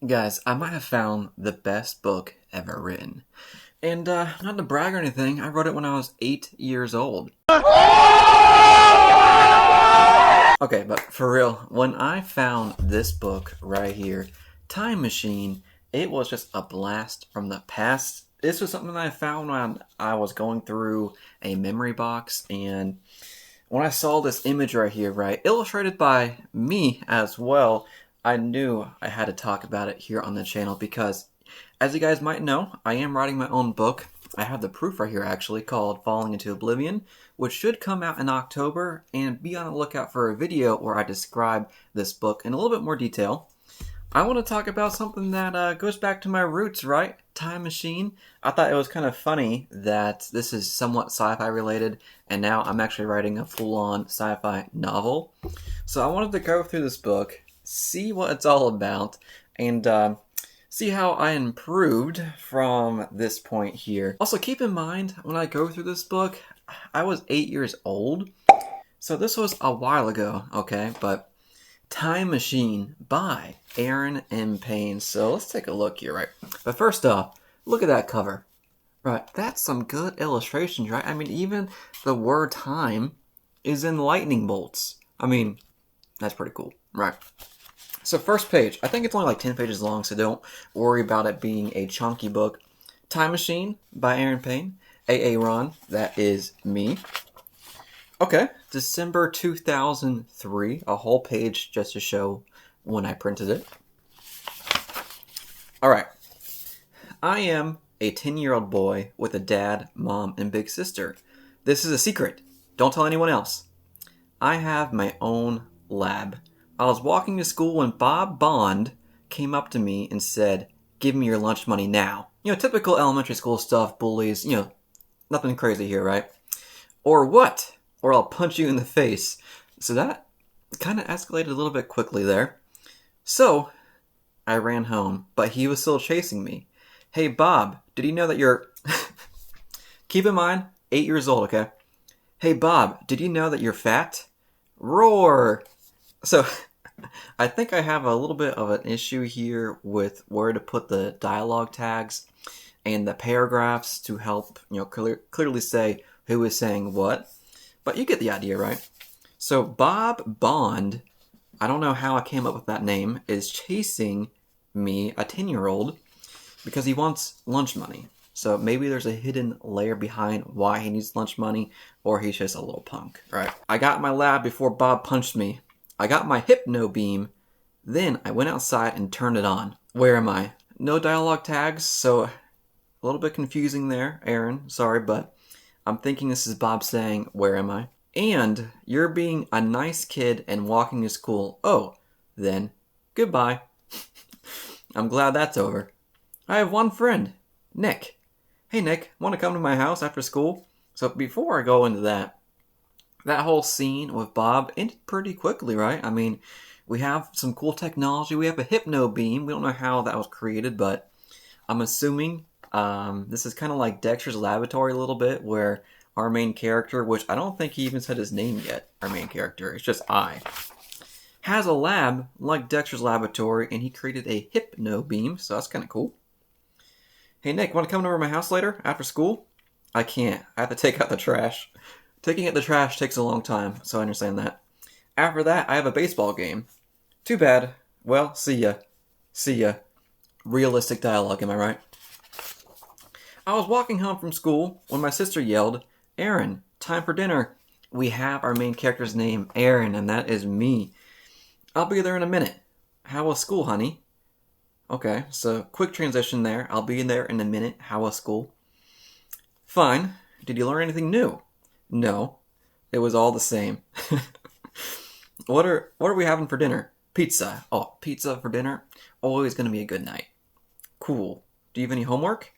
Guys, I might have found the best book ever written. And not to brag or anything, I wrote it when I was 8 years old. Okay, but for real, when I found this book right here, Time Machine, it was just a blast from the past. This was something that I found when I was going through a memory box, and when I saw this image right here, right, illustrated by me as well, I knew I had to talk about it here on the channel because, as you guys might know, I am writing my own book. I have the proof right here actually called Falling into Oblivion, which should come out in October, and be on the lookout for a video where I describe this book in a little bit more detail. I want to talk about something that goes back to my roots, right? Time Machine. I thought it was kind of funny that this is somewhat sci-fi related, and now I'm actually writing a full-on sci-fi novel. So I wanted to go through this book, see what it's all about, and see how I improved from this point here. Also, keep in mind, when I go through this book, I was 8 years old, so this was a while ago, okay? But Time Machine by Aaron M. Payne. So let's take a look here, right? But first off, look at that cover. Right, that's some good illustrations, right? I mean, even the word time is in lightning bolts. I mean, that's pretty cool, right? So first page, I think it's only like 10 pages long, so don't worry about it being a chunky book. Time Machine by Aaron Payne. A.A. Ron, that is me. Okay, December 2003, a whole page just to show when I printed it. Alright, I am a 10-year-old boy with a dad, mom, and big sister. This is a secret. Don't tell anyone else. I have my own lab. I was walking to school when Bob Bond came up to me and said, "Give me your lunch money now." You know, typical elementary school stuff, bullies, you know, nothing crazy here, right? Or what? Or I'll punch you in the face. So that kind of escalated a little bit quickly there. So I ran home, but he was still chasing me. "Hey, Bob, did you know that you're..." Keep in mind, 8 years old, okay? "Hey, Bob, did you know that you're fat?" Roar! So I think I have a little bit of an issue here with where to put the dialogue tags and the paragraphs to help, you know, clearly say who is saying what. But you get the idea, right? So Bob Bond, I don't know how I came up with that name, is chasing me, a 10-year-old, because he wants lunch money. So maybe there's a hidden layer behind why he needs lunch money, or he's just a little punk, right? I got my lab before Bob punched me. I got my hypno beam, then I went outside and turned it on. Where am I? No dialogue tags, so a little bit confusing there, Aaron, sorry, but I'm thinking this is Bob saying, "Where am I?" And you're being a nice kid and walking to school. Oh, then goodbye. I'm glad that's over. I have one friend, Nick. "Hey Nick, want to come to my house after school?" So before I go into that whole scene with Bob ended pretty quickly, right? I mean, we have some cool technology. We have a hypno beam. We don't know how that was created, but I'm assuming this is kind of like Dexter's Laboratory a little bit, where our main character, which I don't think he even said his name yet, our main character, it's just I, has a lab like Dexter's Laboratory, and he created a hypno beam, so that's kind of cool. "Hey Nick, want to come over to my house later, after school?" I can't. I have to take out the trash. Taking out the trash takes a long time, so I understand that. After that, I have a baseball game. Too bad. Well, see ya. See ya. Realistic dialogue, am I right? I was walking home from school when my sister yelled, "Aaron, time for dinner." We have our main character's name, Aaron, and that is me. "I'll be there in a minute." "How was school, honey?" Okay, so quick transition there. I'll be there in a minute. How was school? "Fine. Did you learn anything new?" "No. It was all the same." What are we having for dinner?" "Pizza." "Oh, pizza for dinner? Always gonna be a good night." "Cool. Do you have any homework?"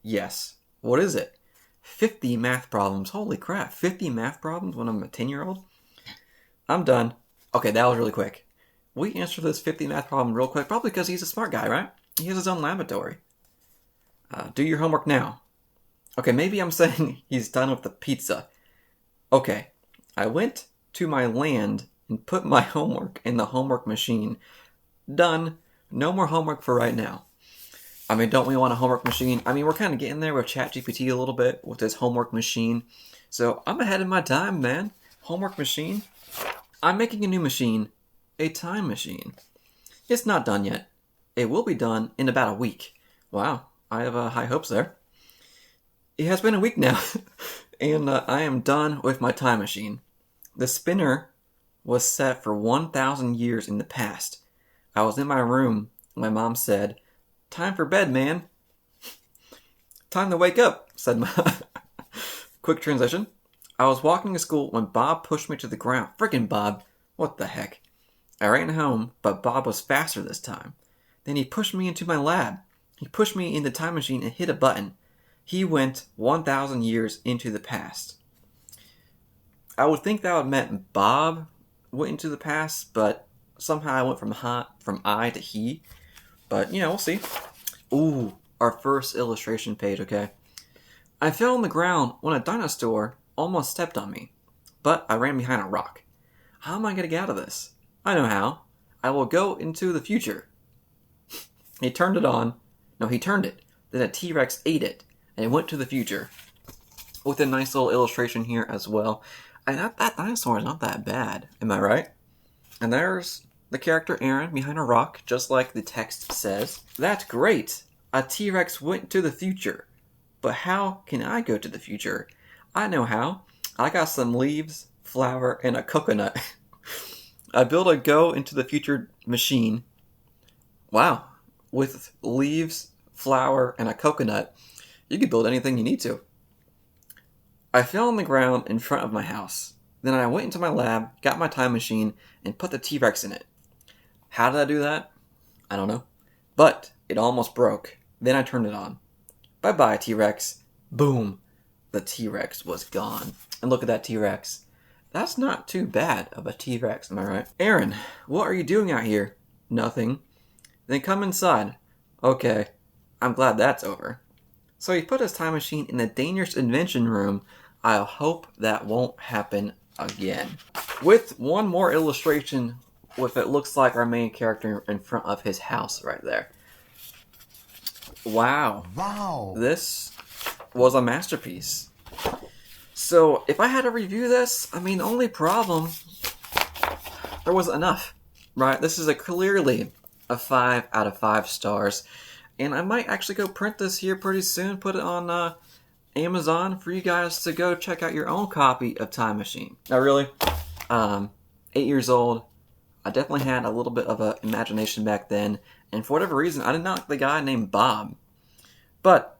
"Yes." "What is it?" 50 math problems. Holy crap, 50 math problems when I'm a 10-year-old? I'm done. Okay, that was really quick. We answer this 50 math problem real quick, probably because he's a smart guy, right? He has his own laboratory. Do your homework now." Okay, maybe I'm saying he's done with the pizza. Okay, I went to my land and put my homework in the homework machine. Done. No more homework for right now. I mean, don't we want a homework machine? I mean, we're kind of getting there with ChatGPT a little bit with this homework machine. So I'm ahead of my time, man. Homework machine. I'm making a new machine, a time machine. It's not done yet. It will be done in about a week. Wow, I have high hopes there. It has been a week now, and I am done with my time machine. The spinner was set for 1,000 years in the past. I was in my room. My mom said, "Time for bed, man." "Time to wake up," said Mom. Quick transition. I was walking to school when Bob pushed me to the ground. Frickin' Bob. What the heck? I ran home, but Bob was faster this time. Then he pushed me into my lab. He pushed me in the time machine and hit a button. He went 1,000 years into the past. I would think that would meant Bob went into the past, but somehow I went from I to he. But, we'll see. Ooh, our first illustration page, okay? I fell on the ground when a dinosaur almost stepped on me, but I ran behind a rock. How am I going to get out of this? I know how. I will go into the future. He turned it on. No, he turned it. Then a T-Rex ate it, and it went to the future. With a nice little illustration here as well. And that dinosaur is not that bad. Am I right? And there's the character Aaron behind a rock, just like the text says. That's great. A T-Rex went to the future. But how can I go to the future? I know how. I got some leaves, flour, and a coconut. I built a go into the future machine. Wow. With leaves, flour, and a coconut, you can build anything you need to. I fell on the ground in front of my house. Then I went into my lab, got my time machine, and put the T-Rex in it. How did I do that? I don't know. But it almost broke. Then I turned it on. Bye-bye, T-Rex. Boom. The T-Rex was gone. And look at that T-Rex. That's not too bad of a T-Rex, am I right? Aaron, what are you doing out here? Nothing. Then come inside. Okay. I'm glad that's over. So he put his time machine in the dangerous invention room. I hope that won't happen again. With one more illustration with it looks like our main character in front of his house right there. Wow. Wow. This was a masterpiece. So if I had to review this, the only problem, there wasn't enough, right? This is clearly a 5 out of 5 stars. And I might actually go print this here pretty soon, put it on Amazon for you guys to go check out your own copy of Time Machine. Now really, 8 years old, I definitely had a little bit of an imagination back then, and for whatever reason, I didn't know the guy named Bob. But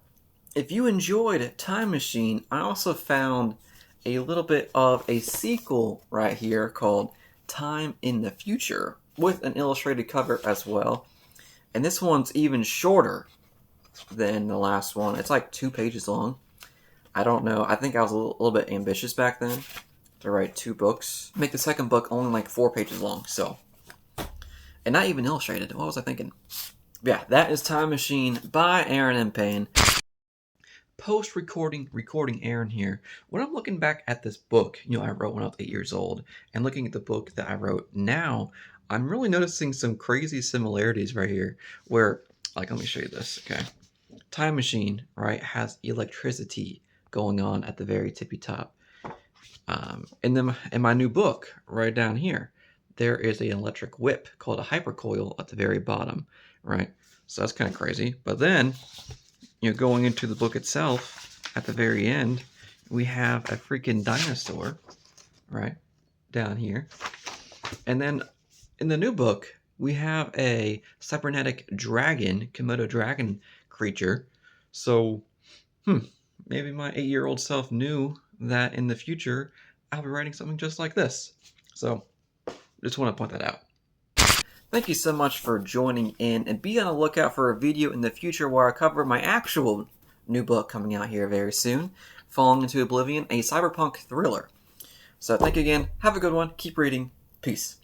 if you enjoyed Time Machine, I also found a little bit of a sequel right here called Time in the Future, with an illustrated cover as well. And this one's even shorter than the last one. It's like 2 pages long. I don't know. I think I was a little bit ambitious back then to write 2 books. Make the second book only like 4 pages long, so. And not even illustrated. What was I thinking? Yeah, that is Time Machine by Aaron M. Payne. Post-recording Aaron here. When I'm looking back at this book, I wrote when I was 8 years old, and looking at the book that I wrote now, I'm really noticing some crazy similarities right here, where, let me show you this, okay? Time Machine, right, has electricity going on at the very tippy top. And then in my new book, right down here, there is an electric whip called a hypercoil at the very bottom, right? So that's kind of crazy. But then, going into the book itself, at the very end, we have a freaking dinosaur, right, down here. And then in the new book, we have a cybernetic dragon, Komodo dragon creature. So, maybe my 8-year-old self knew that in the future, I'll be writing something just like this. So, just want to point that out. Thank you so much for joining in, and be on the lookout for a video in the future where I cover my actual new book coming out here very soon, Falling into Oblivion, a cyberpunk thriller. So thank you again, have a good one, keep reading, peace.